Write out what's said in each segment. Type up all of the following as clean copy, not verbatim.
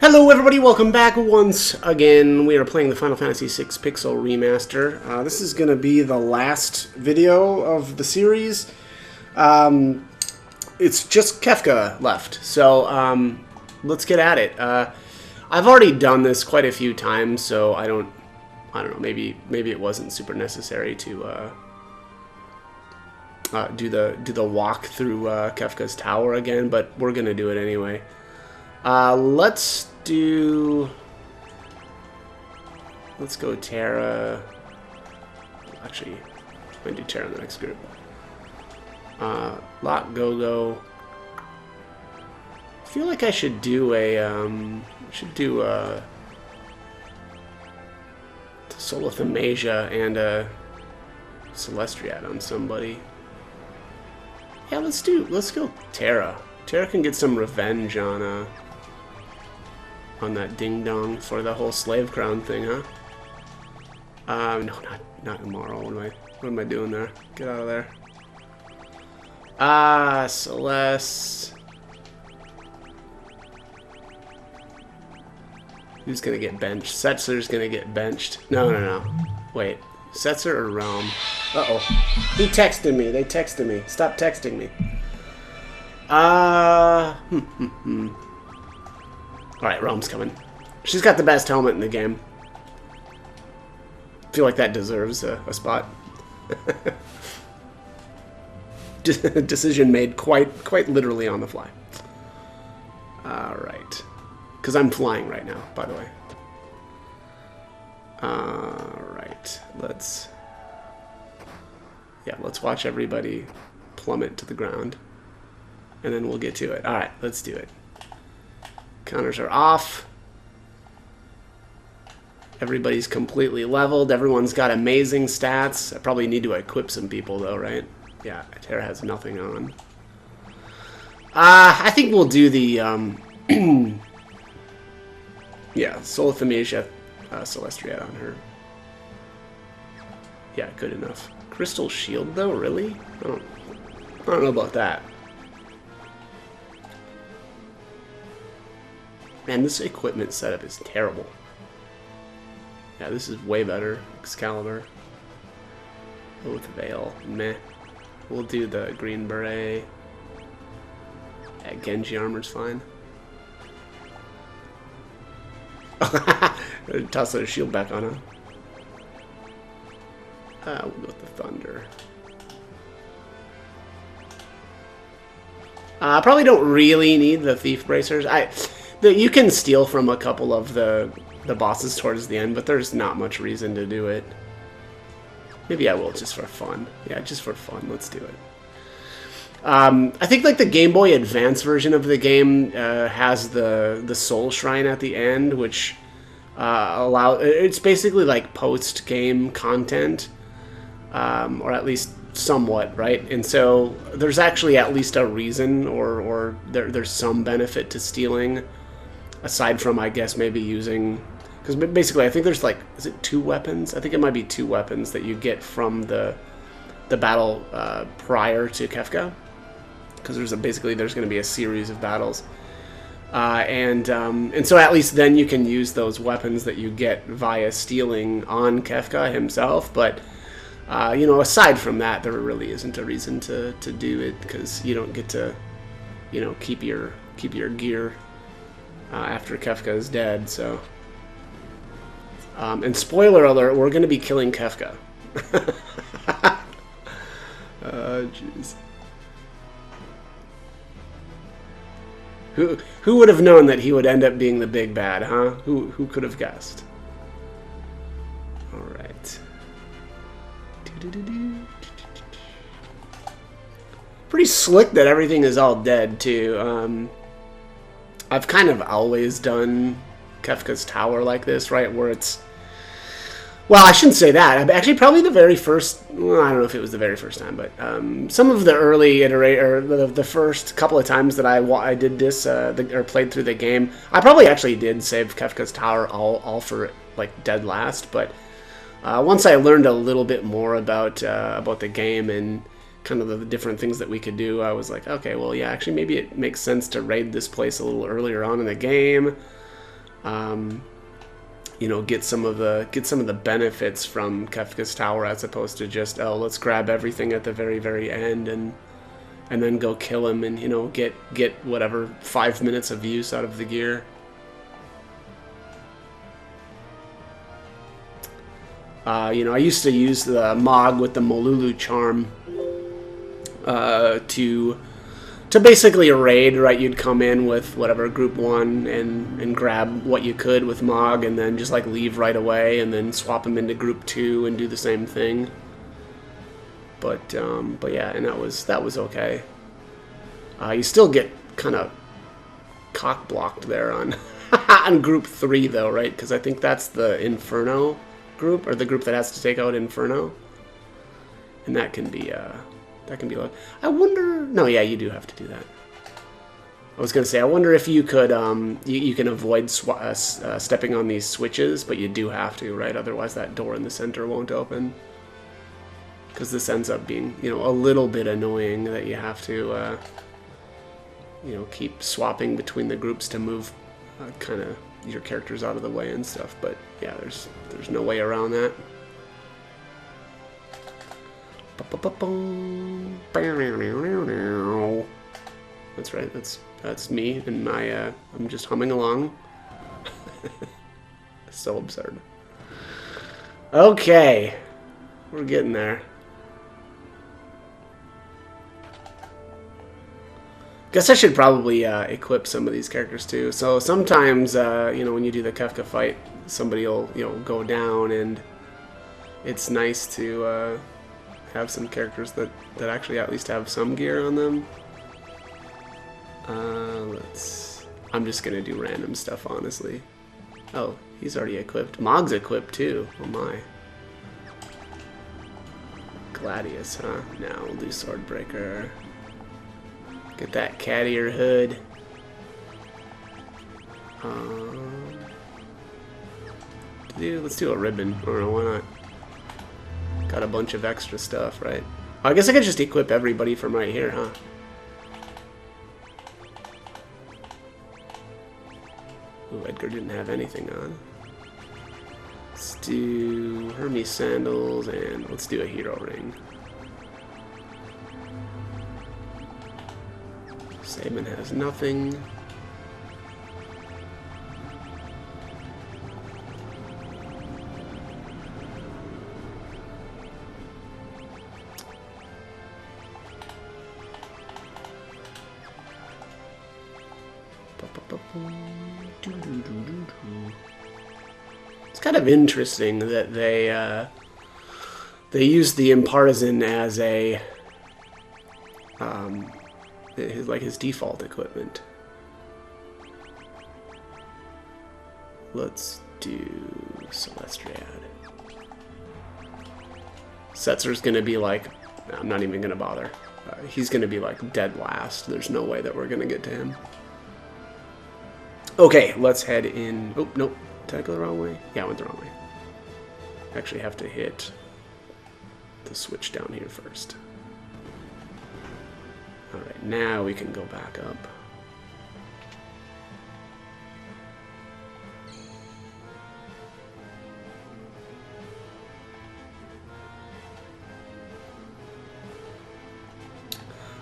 Hello everybody, welcome back once again. We are playing the Final Fantasy VI Pixel Remaster. This is going to be the last video of the series. It's just Kefka left, so let's get at it. I've already done this quite a few times, so I don't know, maybe it wasn't super necessary to do the walk through Kefka's tower again, but we're going to do it anyway. Let's go Terra. Actually, I'm gonna do Terra in the next group. Lot Go-Go. I feel like I should do a Solithamasia and a Celestiat on somebody. Yeah, let's go Terra. Terra can get some revenge on that ding dong for the whole slave crown thing, huh? No, not tomorrow. What am I doing there? Get out of there. Celeste. Who's gonna get benched? Setzer's gonna get benched. No. Wait. Setzer or Realm? Uh-oh. He texted me. They texted me. Stop texting me. Alright, Realm's coming. She's got the best helmet in the game. I feel like that deserves a spot. Decision made quite literally on the fly. Alright. Because I'm flying right now, by the way. Alright. Let's watch everybody plummet to the ground. And then we'll get to it. Alright, let's do it. Counters are off. Everybody's completely leveled. Everyone's got amazing stats. I probably need to equip some people though, right? Yeah, Terra has nothing on. I think we'll do the yeah, Solithamasia Celestiat on her. Yeah, good enough. Crystal Shield though, really? I don't know about that. Man, this equipment setup is terrible. Yeah, this is way better. Excalibur. Oath Veil. Meh. We'll do the Green Beret. Yeah, Genji armor's fine. Toss that shield back on him. We'll go with the Thunder. I probably don't really need the Thief Bracers. You can steal from a couple of the bosses towards the end, but there's not much reason to do it. Maybe I will, just for fun. Yeah, just for fun. Let's do it. I think like the Game Boy Advance version of the game has the Soul Shrine at the end, which it's basically like post-game content, or at least somewhat, right? And so there's actually at least a reason, or there's some benefit to stealing. Aside from, I guess, maybe using... Because basically, I think there's like... Is it 2 weapons? I think it might be 2 weapons that you get from the battle prior to Kefka. Because basically there's going to be a series of battles. And so at least then you can use those weapons that you get via stealing on Kefka himself. But, you know, aside from that, there really isn't a reason to do it. Because you don't get to, you know, keep your gear... after Kefka is dead, so... and spoiler alert, we're going to be killing Kefka. Jeez. Who would have known that he would end up being the big bad, huh? Who could have guessed? Alright. Pretty slick that everything is all dead, too. I've kind of always done Kefka's Tower like this, right? Where it's... Well, I shouldn't say that. Actually, probably the very first... Well, I don't know if it was the very first time, but some of the early the first couple of times that I did this, or played through the game, I probably actually did save Kefka's Tower all for, like, dead last, but once I learned a little bit more about the game and kind of the different things that we could do, I was like, okay, well, yeah, actually, maybe it makes sense to raid this place a little earlier on in the game. You know, get some of the benefits from Kefka's Tower, as opposed to just, oh, let's grab everything at the very end and then go kill him and, you know, get whatever 5 minutes of use out of the gear. You know, I used to use the Mog with the Molulu charm to basically raid, right? You'd come in with whatever group 1 and grab what you could with Mog, and then just like leave right away, and then swap them into group 2 and do the same thing. But yeah, and that was okay. You still get kind of cock blocked there on on group 3 though, right? Because I think that's the Inferno group, or the group that has to take out Inferno, and that can be like, I wonder. No, yeah, you do have to do that. I was gonna say, I wonder if you could you can avoid stepping on these switches, but you do have to, right? Otherwise, that door in the center won't open. Because this ends up being, you know, a little bit annoying that you have to, you know, keep swapping between the groups to move kind of your characters out of the way and stuff. But yeah, there's no way around that. That's right. That's me and my. I'm just humming along. So absurd. Okay, we're getting there. Guess I should probably equip some of these characters too. So sometimes, you know, when you do the Kefka fight, somebody will, you know, go down, and it's nice to have some characters that actually at least have some gear on them. I'm just gonna do random stuff, honestly. Oh, he's already equipped. Mog's equipped too. Oh my. Gladius, huh? Now we'll do Swordbreaker. Get that cat ear hood. Let's do a ribbon. I don't know, why not? Got a bunch of extra stuff, right? I guess I could just equip everybody from right here, huh? Ooh, Edgar didn't have anything on. Let's do Hermes sandals, and let's do a hero ring. Saban has nothing. It's kind of interesting that they used the Impartisan as a his default equipment. Let's do Celestriad. Setzer's gonna be like, I'm not even gonna bother. He's gonna be like dead last. There's no way that we're gonna get to him. Okay, let's head in. Oh, nope. Did I go the wrong way? Yeah, I went the wrong way. Actually have to hit the switch down here first. Alright, now we can go back up.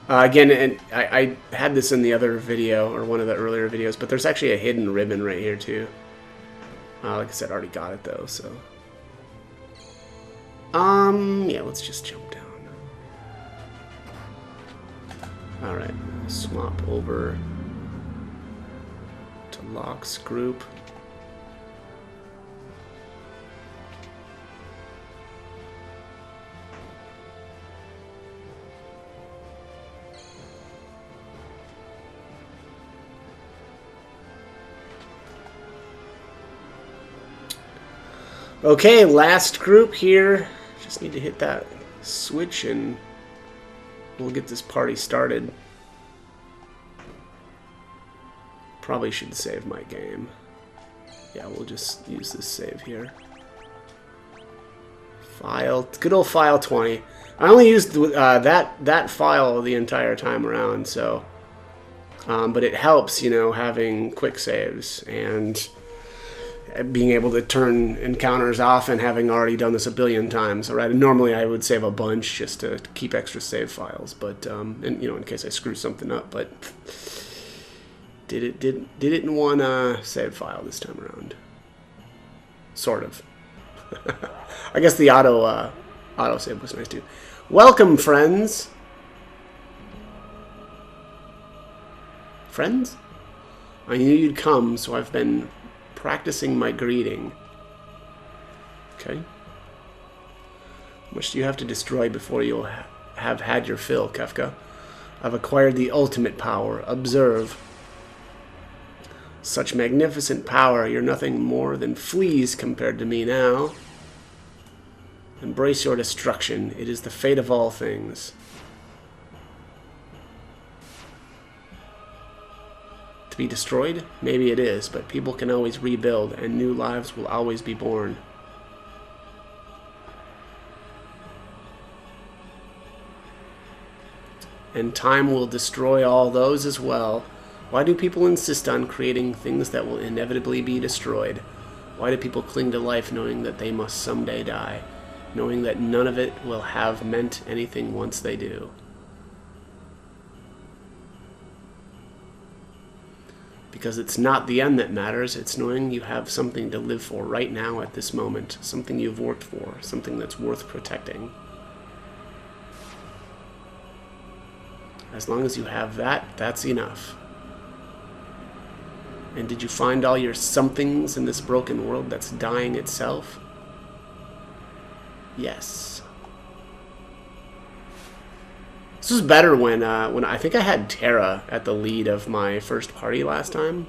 Again, and I had this in the other video, or one of the earlier videos, but there's actually a hidden ribbon right here too. Like I said, I already got it though, so. Yeah, let's just jump down. Alright, swap over to Locke's group. Okay, last group here. Just need to hit that switch and we'll get this party started. Probably should save my game. Yeah, we'll just use this save here. File, good old file 20. I only used that file the entire time around, so. But it helps, you know, having quick saves, and being able to turn encounters off and having already done this a billion times. All right, normally I would save a bunch just to keep extra save files, but and in case I screw something up. But did it in one save file this time around? Sort of. I guess the auto save was nice too. Welcome, friends. Friends? I knew you'd come, so I've been practicing my greeting. Okay. How much do you have to destroy before you'll have had your fill, Kefka? I've acquired the ultimate power. Observe. Such magnificent power, you're nothing more than fleas compared to me now. Embrace your destruction. It is the fate of all things. To be destroyed? Maybe it is, but people can always rebuild, and new lives will always be born. And time will destroy all those as well. Why do people insist on creating things that will inevitably be destroyed? Why do people cling to life knowing that they must someday die? Knowing that none of it will have meant anything once they do? Because it's not the end that matters, it's knowing you have something to live for right now at this moment. Something you've worked for, something that's worth protecting. As long as you have that, that's enough. And did you find all your somethings in this broken world that's dying itself? Yes. This was better when I think I had Terra at the lead of my first party last time.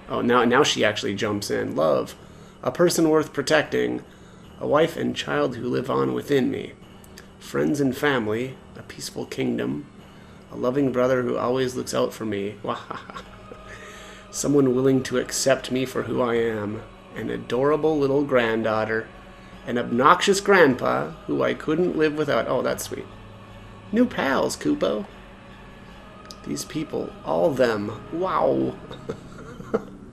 Oh, now she actually jumps in. Love, a person worth protecting, a wife and child who live on within me, friends and family, a peaceful kingdom, a loving brother who always looks out for me. Someone willing to accept me for who I am, an adorable little granddaughter, an obnoxious grandpa who I couldn't live without. Oh, that's sweet. New pals, Kupo. These people, all of them. Wow.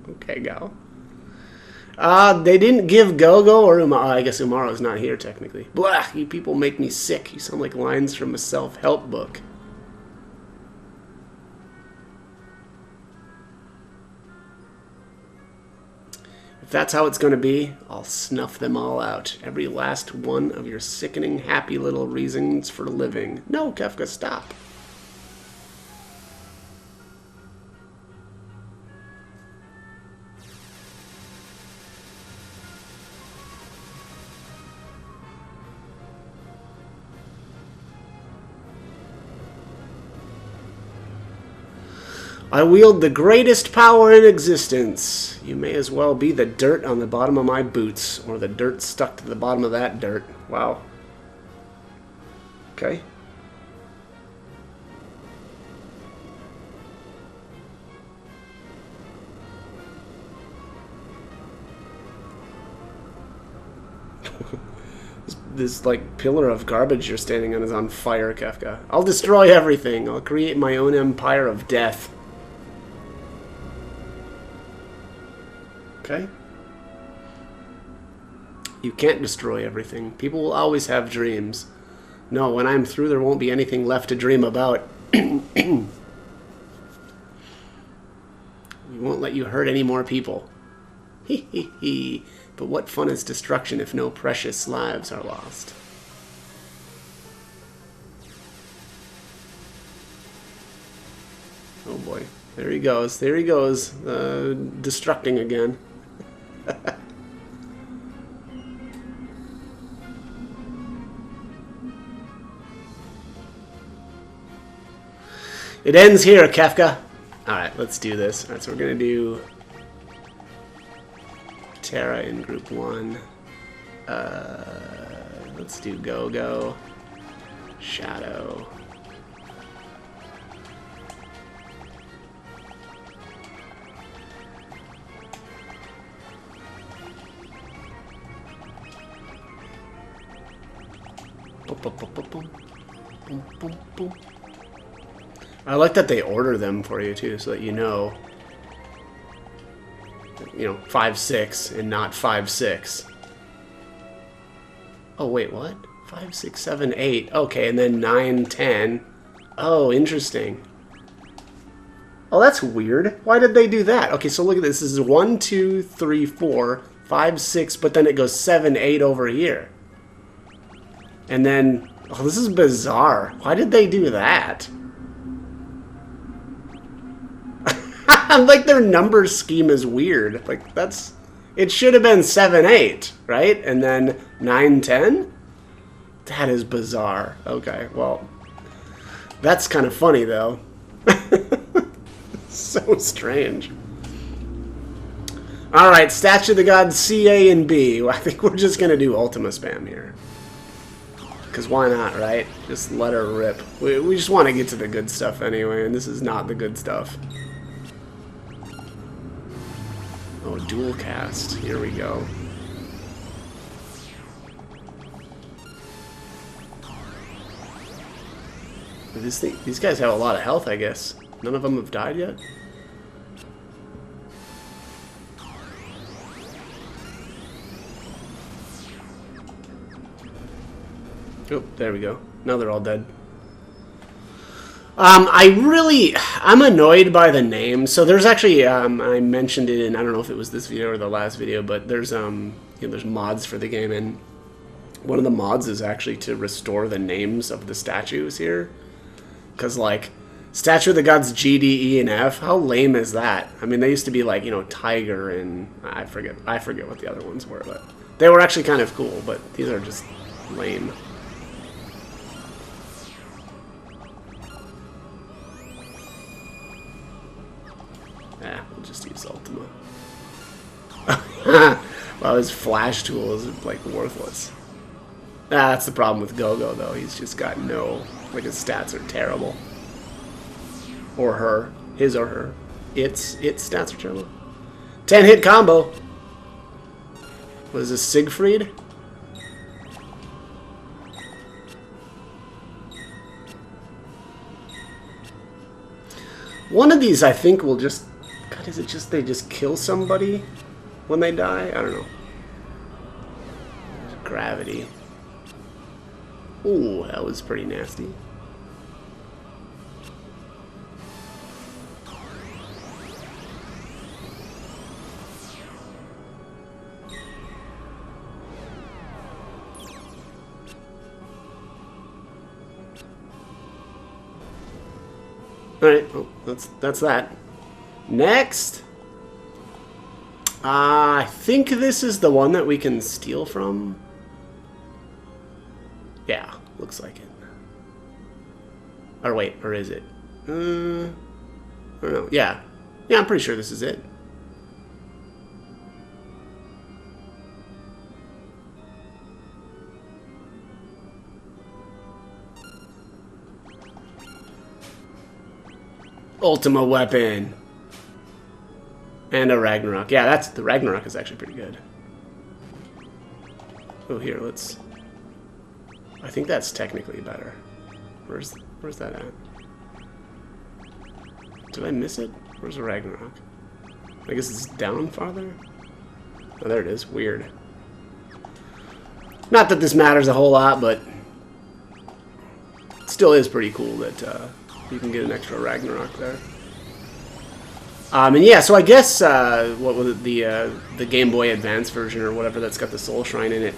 Okay, go. They didn't give Gogo or Umaro. I guess Umaro's not here, technically. Blah, you people make me sick. You sound like lines from a self-help book. If that's how it's going to be, I'll snuff them all out. Every last one of your sickening, happy little reasons for living. No, Kefka, stop. I wield the greatest power in existence. You may as well be the dirt on the bottom of my boots, or the dirt stuck to the bottom of that dirt. Wow. Okay. This like pillar of garbage you're standing on is on fire, Kefka. I'll destroy everything. I'll create my own empire of death. Okay? You can't destroy everything. People will always have dreams. No, when I'm through, there won't be anything left to dream about. We won't let you hurt any more people. Hee hee hee. But what fun is destruction if no precious lives are lost? Oh boy. There he goes. There he goes. Destructing again. It ends here, Kefka. Alright, let's do this. Alright, so we're going to do Terra in group 1. Let's do Go-Go. Shadow. I like that they order them for you too, so that you know. you know, 5'6" and not 5'6". Oh, wait, what? 5, 6, 7, 8. Okay, and then 9, 10. Oh, interesting. Oh, that's weird. Why did they do that? Okay, so look at this. This is 1, 2, 3, 4, 5, 6, but then it goes 7, 8 over here. And then, oh, this is bizarre. Why did they do that? Like, their number scheme is weird. Like, that's... It should have been 7, 8, right? And then 9, 10? That is bizarre. Okay, well... That's kind of funny, though. So strange. Alright, Statue of the Gods C, A, and B. I think we're just going to do Ultima spam here. Because why not, right? Just let her rip. We just want to get to the good stuff anyway, and this is not the good stuff. Oh, dual cast. Here we go. These guys have a lot of health, I guess. None of them have died yet? Oh, there we go. Now they're all dead. I'm annoyed by the name. So there's actually, I mentioned it in, I don't know if it was this video or the last video, but there's, you know, there's mods for the game, and one of the mods is actually to restore the names of the statues here. Because, like, Statue of the Gods G, D, E, and F, how lame is that? I mean, they used to be, like, you know, Tiger and, I forget what the other ones were, but they were actually kind of cool, but these are just lame. We'll just use Ultima. Wow, his flash tool is, like, worthless. That's the problem with Go-Go, though. He's just got no... Like, his stats are terrible. Or her. His or her. Its stats are terrible. 10-hit combo. What is this, Siegfried? One of these, I think, will just... God, is it just they just kill somebody when they die? I don't know. Gravity. Ooh, that was pretty nasty. Alright, well, that's that. Next! I think this is the one that we can steal from. Yeah, looks like it. Or wait, or is it? I don't know. Yeah. Yeah, I'm pretty sure this is it. Ultima weapon. And a Ragnarok. Yeah, that's the Ragnarok is actually pretty good. Oh, here, let's... I think that's technically better. Where's that at? Did I miss it? Where's the Ragnarok? I guess it's down farther? Oh, there it is. Weird. Not that this matters a whole lot, but it still is pretty cool that you can get an extra Ragnarok there. And yeah, so I guess what was it, the Game Boy Advance version or whatever that's got the Soul Shrine in it.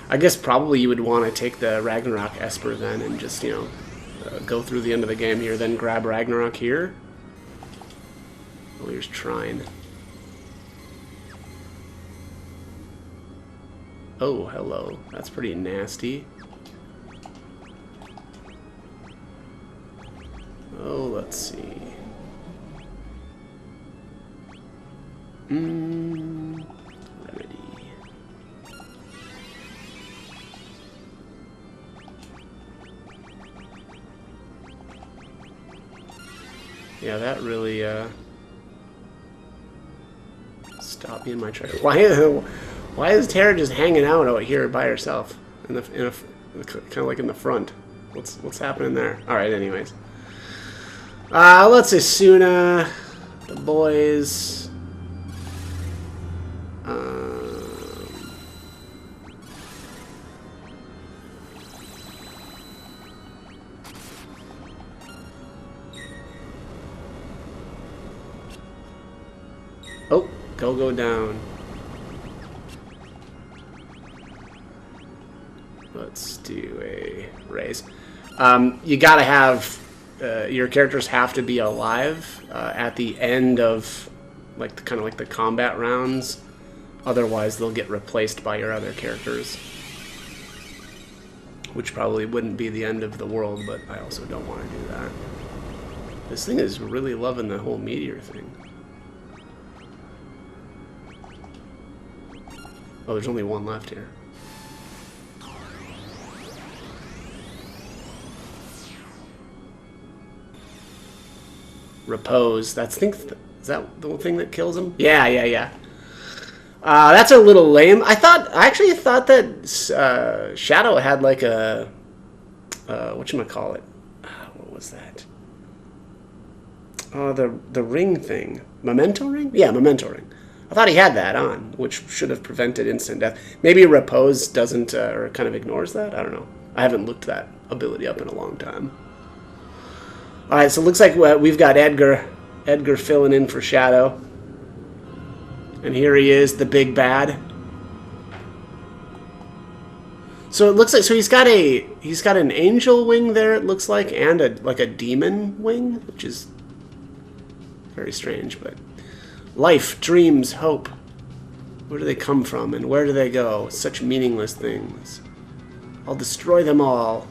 I guess probably you would want to take the Ragnarok Esper then and just, you know, go through the end of the game here, then grab Ragnarok here. Oh, here's Trine. Oh, hello. That's pretty nasty. Oh, let's see. Remedy. Yeah, that really stopped me in my track. Why is Tara just hanging out here by herself kind of like in the front? What's happening there? All right, anyways. Let's Asuna, the boys. Go down. Let's do a raise. You gotta have your characters have to be alive at the end of kind of like the combat rounds. Otherwise, they'll get replaced by your other characters, which probably wouldn't be the end of the world. But I also don't want to do that. This thing is really loving the whole meteor thing. Oh, there's only one left here. Repose. Is that the thing that kills him? Yeah. That's a little lame. I actually thought that Shadow had like a whatchamacallit? What was that? Oh, the ring thing. Memento ring? Yeah, memento ring. I thought he had that on, which should have prevented instant death. Maybe Repose doesn't, or kind of ignores that? I don't know. I haven't looked that ability up in a long time. Alright, so it looks like we've got Edgar filling in for Shadow. And here he is, the big bad. So it looks like he's got an angel wing there, it looks like, and a demon wing, which is very strange, but life, dreams, hope. Where do they come from and where do they go? Such meaningless things. I'll destroy them all.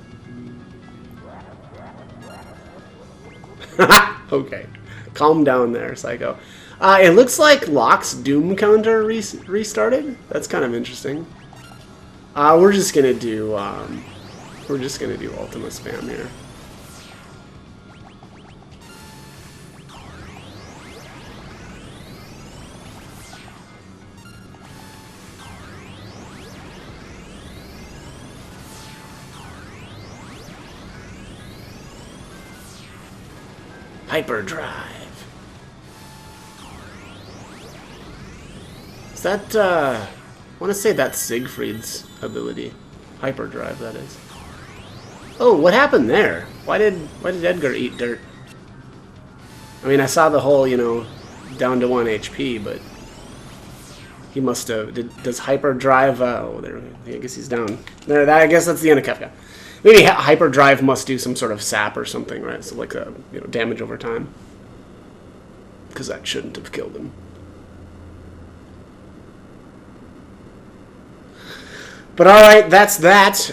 Okay. Calm down there, Psycho. It looks like Locke's Doom counter restarted. That's kind of interesting. We're just gonna do Ultima spam here. Hyperdrive. Is that, I want to say that's Siegfried's ability. Hyperdrive, that is. Oh, what happened there? Why did Edgar eat dirt? I mean, I saw the whole, down to 1 HP, but he must have. Does Hyperdrive? Oh, there. I guess he's down. There. I guess that's the end of Kefka. Maybe Hyperdrive must do some sort of sap or something, right? So like damage over time. Because that shouldn't have killed him. But alright, that's that.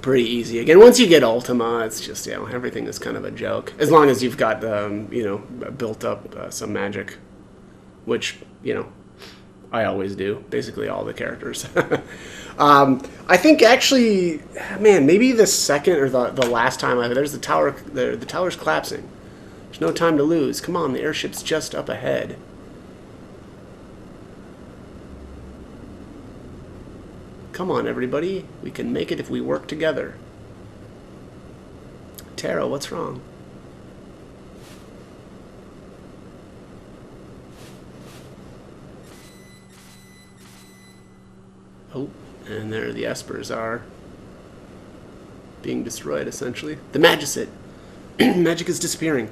Pretty easy. Again, once you get Ultima, it's just, everything is kind of a joke. As long as you've got, built up some magic. Which, I always do. Basically all the characters. I think actually, man, maybe the second or the last time there's the tower. The tower's collapsing. There's no time to lose. Come on, the airship's just up ahead. Come on, everybody. We can make it if we work together. Tara, what's wrong? Oh, and there the Espers are being destroyed, essentially. The Magicite! Magic is disappearing.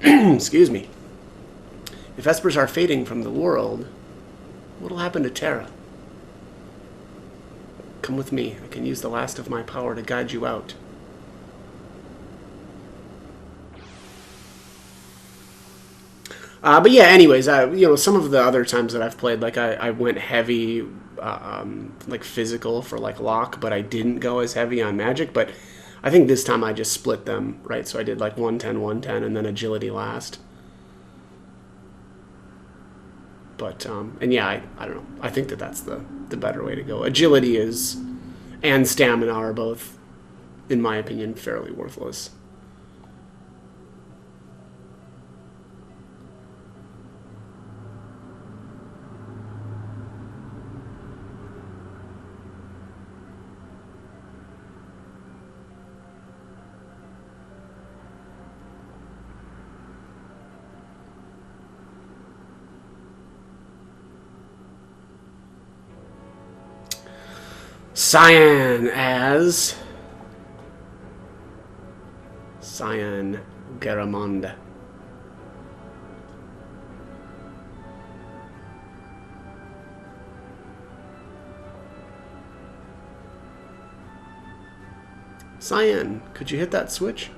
Excuse me. If Espers are fading from the world, what'll happen to Tara? Come with me. I can use the last of my power to guide you out. But yeah, anyways, some of the other times that I've played, like I went heavy, like physical for like Locke, but I didn't go as heavy on magic. But I think this time I just split them, right? So I did like 110, 110, and then agility last. But, and yeah, I don't know. I think that's the better way to go. Agility and stamina are both, in my opinion, fairly worthless. Cyan as Cyan Garamond. Cyan, could you hit that switch?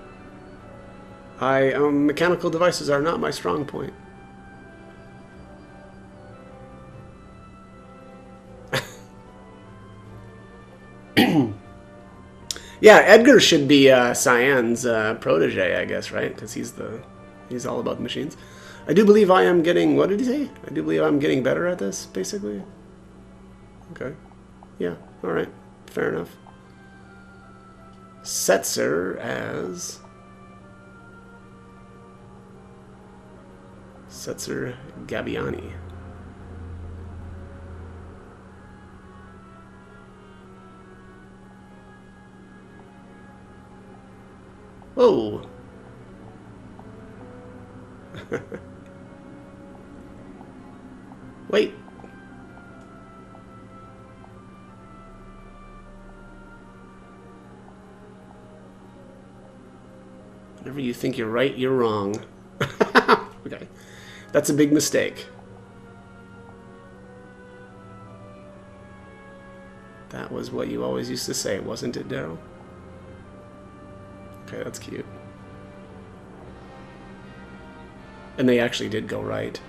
Mechanical devices are not my strong point. Yeah, Edgar should be Cyan's protege, I guess, right? Because he's all about the machines. I do believe I am getting, what did he say? I do believe I'm getting better at this, basically. Okay. Yeah, alright. Fair enough. Setzer as... Setzer Gabbiani. Whoa! Wait. Whenever you think you're right, you're wrong. Okay. That's a big mistake. That was what you always used to say, wasn't it, Daryl? Okay, that's cute. And they actually did go right.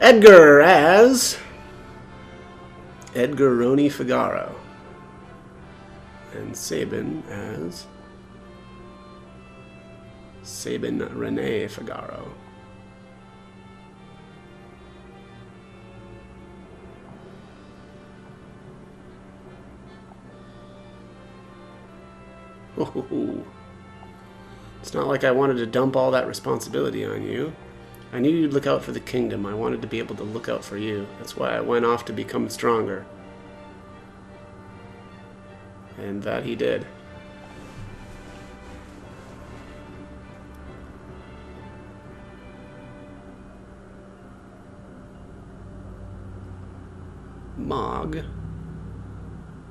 Edgar as... Edgar Roni Figaro. And Sabin as... Sabin Rene Figaro. Oh, it's not like I wanted to dump all that responsibility on you. I knew you'd look out for the kingdom. I wanted to be able to look out for you. That's why I went off to become stronger. And that he did. Mog.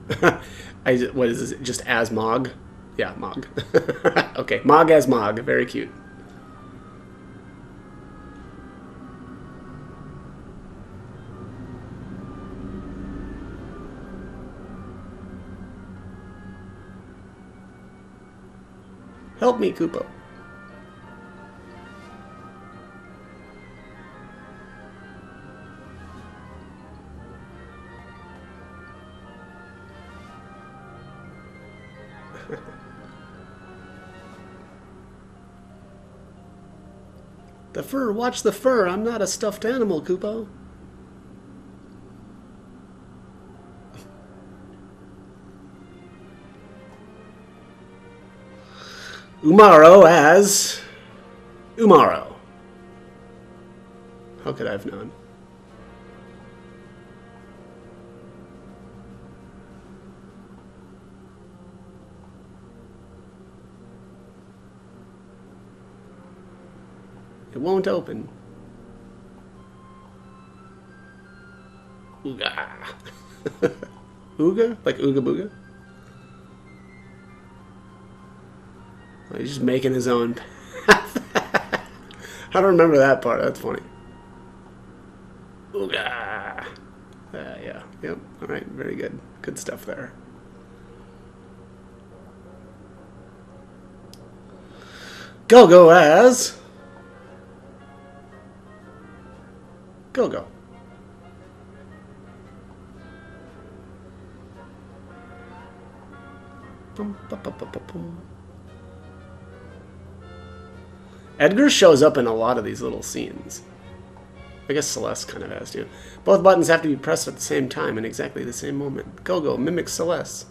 What is this? Just as Mog? Yeah, Mog. Okay, Mog as Mog. Very cute. Help me, Koopa. The fur, watch the fur. I'm not a stuffed animal, Koopa. Umaro as Umaro. How could I have known? It won't open. Ooga. Ooga? Like Ooga Booga? Oh, he's just making his own path. I don't remember that part. That's funny. Ooga. Yeah. Yep. Alright. Very good. Good stuff there. Go as... Go. Edgar shows up in a lot of these little scenes. I guess Celeste kind of has to. Both buttons have to be pressed at the same time in exactly the same moment. Go mimics Celeste.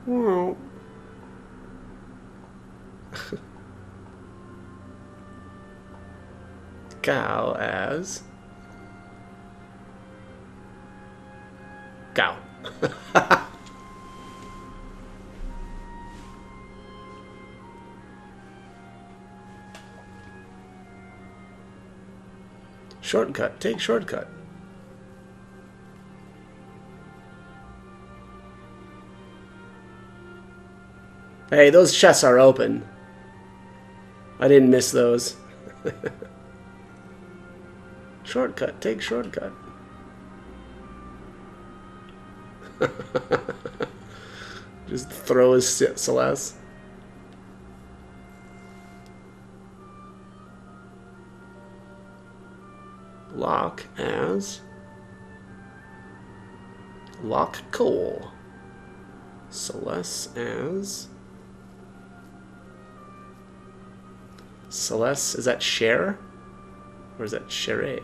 Well. Gal as Gal. Shortcut. Take shortcut. Hey, those chests are open. I didn't miss those. Shortcut, take shortcut. Just throw his Celeste. Lock as Lock Cole. Celeste as Celeste. Is that Cher? Or is that Cheré?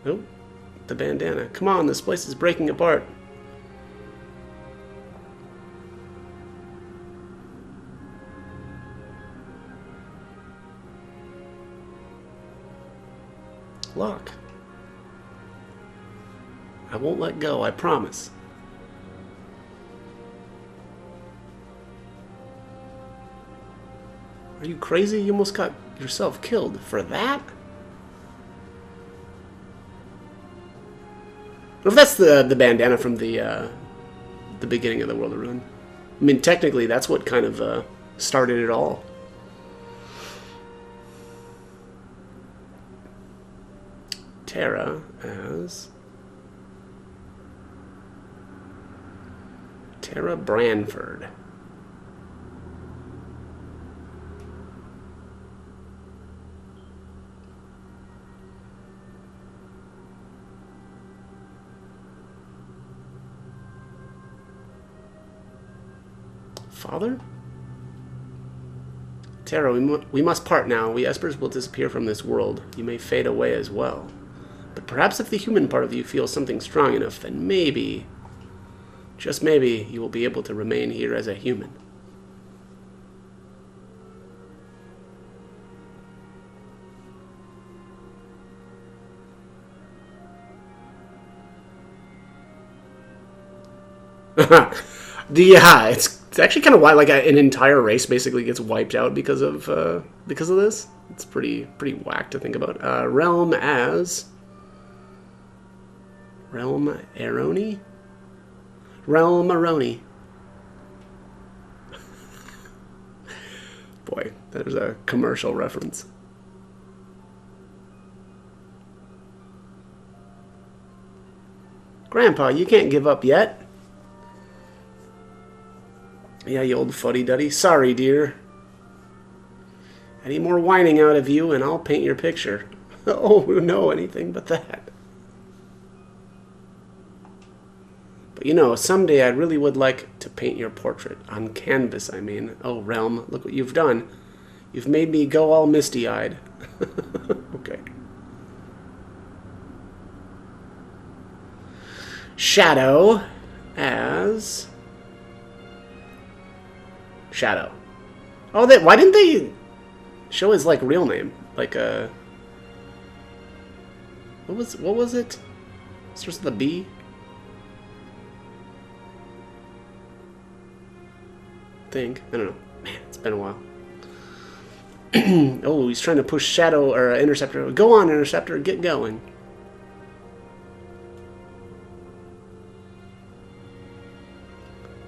Nope. The bandana. Come on, this place is breaking apart. Lock. I won't let go, I promise. Are you crazy? You almost got yourself killed for that? What if that's the bandana from the beginning of the World of Ruin? I mean, technically, that's what kind of started it all. Terra as Terra Branford. Father? Terra, we must part now. We Espers will disappear from this world. You may fade away as well. But perhaps if the human part of you feels something strong enough, then maybe, just maybe, you will be able to remain here as a human. Yeah, it's actually kind of why like an entire race basically gets wiped out because of this. It's pretty whack to think about. Realm as Realm Aroni? Realm Aroni. Boy, there's a commercial reference. Grandpa, you can't give up yet. Yeah, you old fuddy-duddy. Sorry, dear. Any more whining out of you, and I'll paint your picture. Oh, no, anything but that. But you know, someday I really would like to paint your portrait. On canvas, I mean. Oh, Realm, look what you've done. You've made me go all misty-eyed. Okay. Shadow as Shadow. Oh, why didn't they show his like real name? Like what was it? Starts with a B. I don't know. Man, it's been a while. Oh, he's trying to push Shadow or Interceptor. Go on, Interceptor, get going.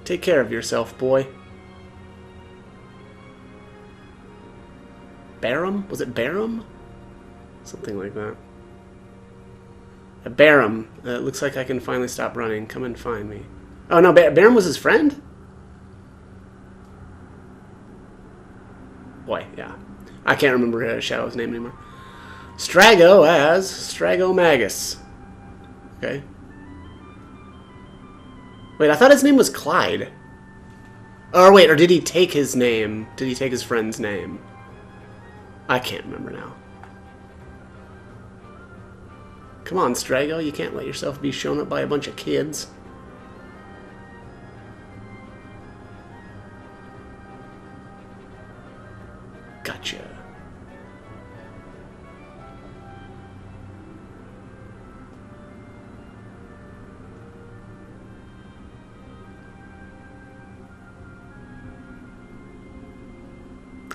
Take care of yourself, boy. Barum? Was it Barum? Something like that. Barum. It looks like I can finally stop running. Come and find me. Oh, no, Barum was his friend? Boy, yeah. I can't remember Shadow's name anymore. Strago as Stragomagus. Okay. Wait, I thought his name was Clyde. Or wait, or did he take his name? Did he take his friend's name? I can't remember now. Come on, Strago, you can't let yourself be shown up by a bunch of kids. Gotcha.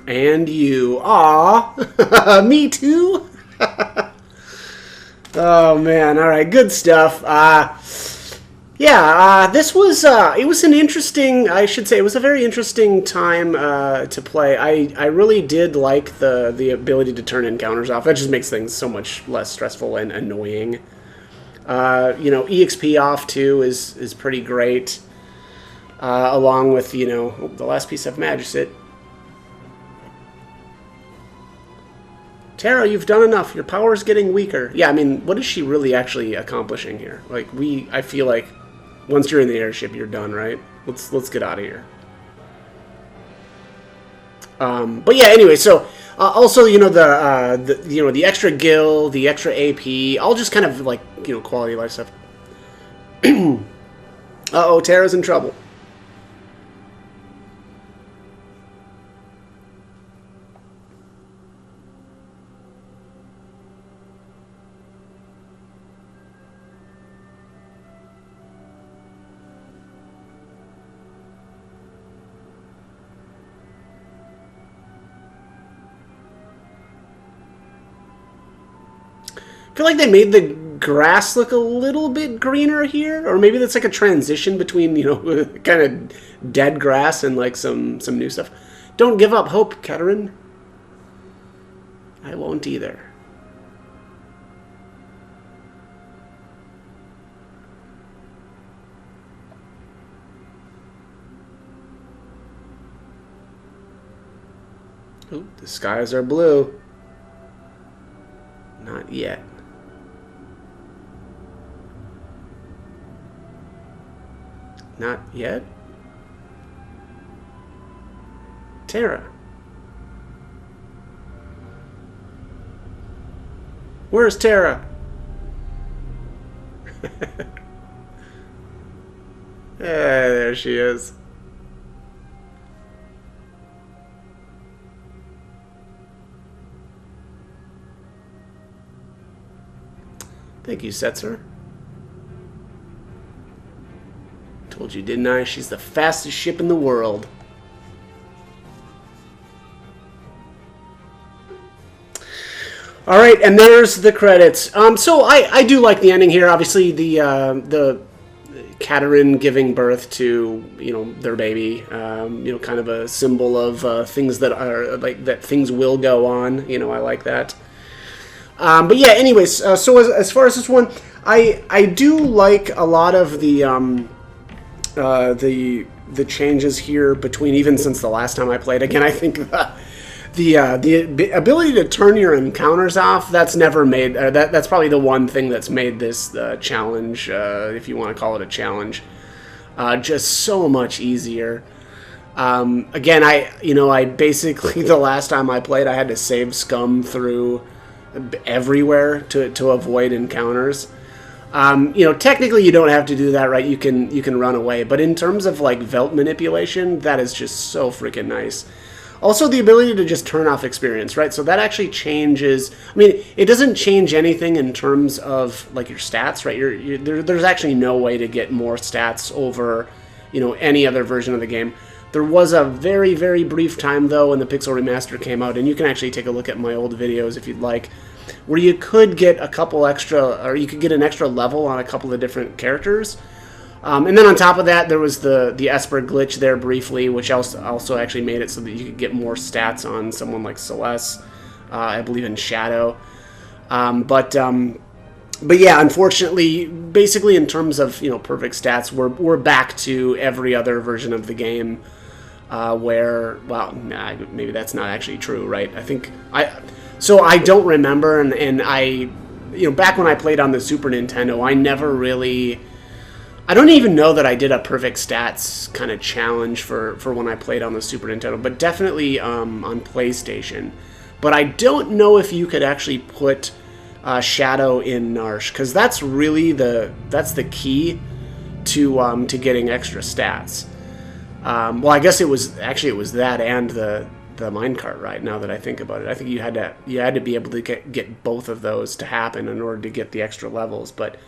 And you. Aw. Me too? Oh man, all right, good stuff. Yeah, this was it was an interesting. I should say it was a very interesting time to play. I really did like the ability to turn encounters off. That just makes things so much less stressful and annoying. You know, EXP off too is pretty great. Along with the last piece of Magicit. Tara, you've done enough. Your power's getting weaker. Yeah, I mean, what is she really actually accomplishing here? Like, I feel like once you're in the airship, you're done, right? Let's get out of here. But yeah, anyway, so also the extra gil, the extra AP, all just kind of like quality of life stuff. Uh-oh, Tara's in trouble. I feel like they made the grass look a little bit greener here, or maybe that's like a transition between kind of dead grass and like some new stuff. Don't give up hope, Keterin. I won't either. Ooh, the skies are blue. Not yet. Not yet? Tara. Where's Tara? There she is. Thank you, Setzer. Told you, didn't I? She's the fastest ship in the world. All right, and there's the credits. So I do like the ending here. Obviously, the Katerin giving birth to their baby. Kind of a symbol of things that are like that things will go on. I like that. But yeah, anyways. So as far as this one, I do like a lot of the changes here between even since the last time I played. Again, I think the ability to turn your encounters off, that's never made that's probably the one thing that's made this challenge, if you want to call it a challenge, just so much easier. Again, I basically the last time I played, I had to save scum through everywhere to avoid encounters. Technically you don't have to do that, right? You can run away, but in terms of like Velt manipulation, that is just so freaking nice. Also, the ability to just turn off experience, right? So that actually changes. I mean, it doesn't change anything in terms of like your stats, right? There's actually no way to get more stats over, any other version of the game. There was a very, very brief time though when the Pixel Remaster came out, and you can actually take a look at my old videos if you'd like, where you could get a couple extra, or you could get an extra level on a couple of different characters. And then on top of that, there was the Esper glitch there briefly, which also actually made it so that you could get more stats on someone like Celeste, I believe in Shadow. But yeah, unfortunately, basically in terms of perfect stats, we're back to every other version of the game, where maybe that's not actually true, right? So I don't remember, and I back when I played on the Super Nintendo, I don't even know that I did a perfect stats kind of challenge for when I played on the Super Nintendo, but definitely on PlayStation. But I don't know if you could actually put Shadow in Narsh, because that's really that's the key to getting extra stats. Well, I guess it was that and the minecart ride. Now that I think about it, I think you had to be able to get both of those to happen in order to get the extra levels. But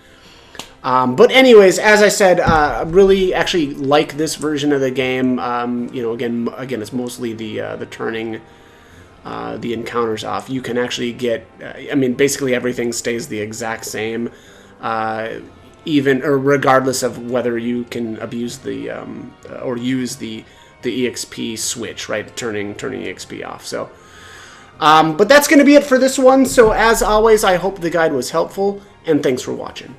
anyways, as I said, really actually like this version of the game. Again, it's mostly the turning the encounters off, you can actually get, I mean, basically everything stays the exact same, even or regardless of whether you can abuse the or use the EXP switch, right? Turning EXP off. So, but that's going to be it for this one. So as always, I hope the guide was helpful, and thanks for watching.